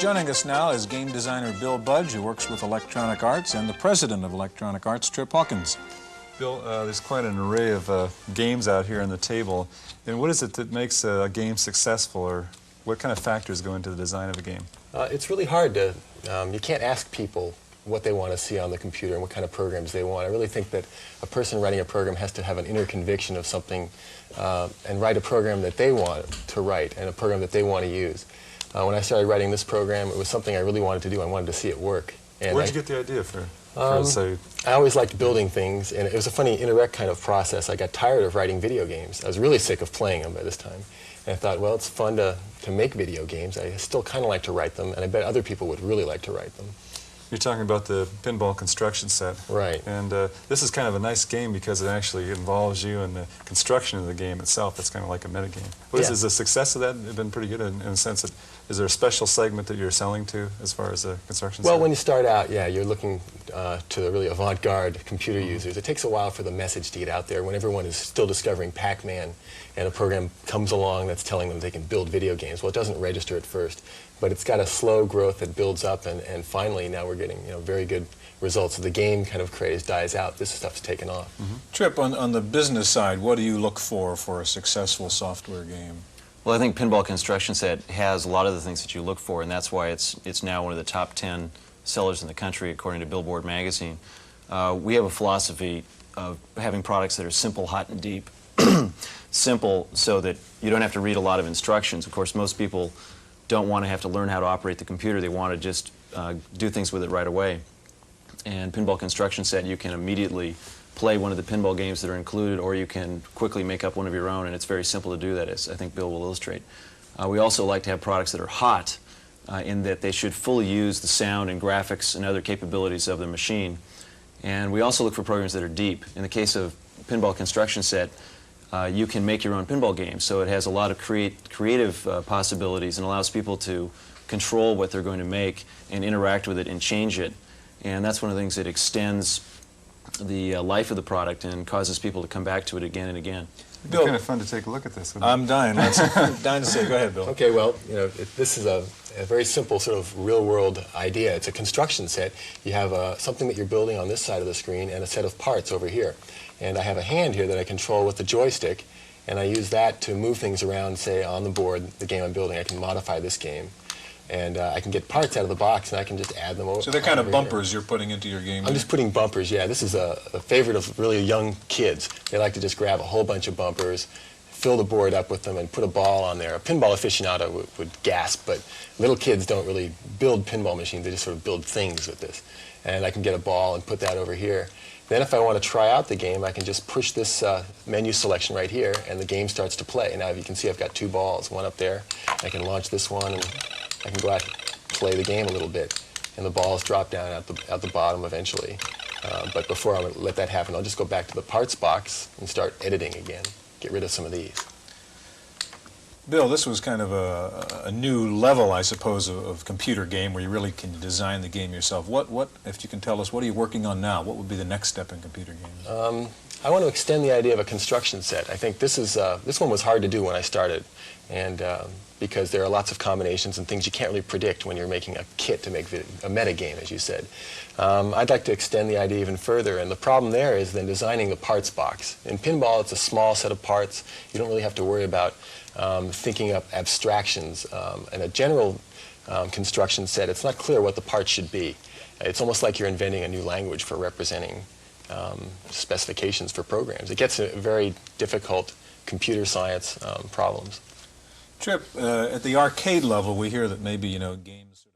Joining us now is game designer Bill Budge, who works with Electronic Arts, and the president of Electronic Arts, Hawkins. Bill, there's quite an array of games out here on the table. And what is it that makes a game successful, or what kind of factors go into the design of a game? It's really hard to, you can't ask people what they want to see on the computer and what kind of programs they want. I really think that a person writing a program has to have an inner conviction of something and write a program that they want to write and a program that they want to use. When I started writing this program, it was something I really wanted to do. I wanted to see it work. And Where'd you get the idea for I always liked building things, and it was a funny indirect kind of process. I got tired of writing video games. I was really sick of playing them by this time. And I thought, well, it's fun to make video games. I still kind of like to write them, and I bet other people would really like to write them. You're talking about the pinball construction set. Right. And this is kind of a nice game because it actually involves you in the construction of the game itself. It's kind of like a metagame. Is the success of that been pretty good in the sense that, is there a special segment that you're selling to as far as the construction set? Well, when you start out, yeah, you're looking to the really avant-garde computer users. It takes a while for the message to get out there when everyone is still discovering Pac-Man and a program comes along that's telling them they can build video games. Well, it doesn't register at first, but it's got a slow growth that builds up, and finally now we're getting very good results. The game kind of craze dies out. This stuff's taken off. Trip, on the business side, what do you look for a successful software game? Well, I think Pinball Construction Set has a lot of the things that you look for, and that's why it's now one of the top 10 sellers in the country according to Billboard magazine. We have a philosophy of having products that are simple, hot, and deep. Simple so that you don't have to read a lot of instructions. Of course, most people don't want to have to learn how to operate the computer. They want to just do things with it right away. And Pinball Construction Set, you can immediately play one of the pinball games that are included, or you can quickly make up one of your own, and it's very simple to do that, as I think Bill will illustrate. We also like to have products that are hot in that they should fully use the sound and graphics and other capabilities of the machine. And we also look for programs that are deep. In the case of Pinball Construction Set, you can make your own pinball games, so it has a lot of creative possibilities and allows people to control what they're going to make and interact with it and change it. And that's one of the things that extends the life of the product and causes people to come back to it again and again. Bill, it's kind of fun to take a look at this. I'm dying. I'm dying to say. Go ahead, Bill. Okay, well, this is a very simple sort of real-world idea. It's a construction set. You have something that you're building on this side of the screen and a set of parts over here. And I have a hand here that I control with the joystick, and I use that to move things around, say, on the board, the game I'm building. I can modify this game. And I can get parts out of the box, and I can just add them over. So they're kind of bumpers you're putting into your game? I'm just putting bumpers, yeah. This is a favorite of really young kids. They like to just grab a whole bunch of bumpers, fill the board up with them, and put a ball on there. A pinball aficionado would gasp, but little kids don't really build pinball machines. They just sort of build things with this. And I can get a ball and put that over here. Then if I want to try out the game, I can just push this menu selection right here, and the game starts to play. Now, you can see I've got two balls, one up there. I can launch this one, and I can go out and play the game a little bit, and the balls drop down at the bottom eventually. But before I let that happen, I'll just go back to the parts box and start editing again, get rid of some of these. Bill, this was kind of a new level, I suppose, of computer game where you really can design the game yourself. What, if you can tell us, what are you working on now? What would be the next step in computer games? I want to extend the idea of a construction set. I think this one was hard to do when I started, and because there are lots of combinations and things you can't really predict when you're making a kit to make a meta game, as you said. I'd like to extend the idea even further, and the problem there is then designing the parts box. In pinball, it's a small set of parts. You don't really have to worry about thinking up abstractions. In a general construction set, it's not clear what the parts should be. It's almost like you're inventing a new language for representing specifications for programs. It gets very difficult computer science problems. Trip, at the arcade level, we hear that maybe, games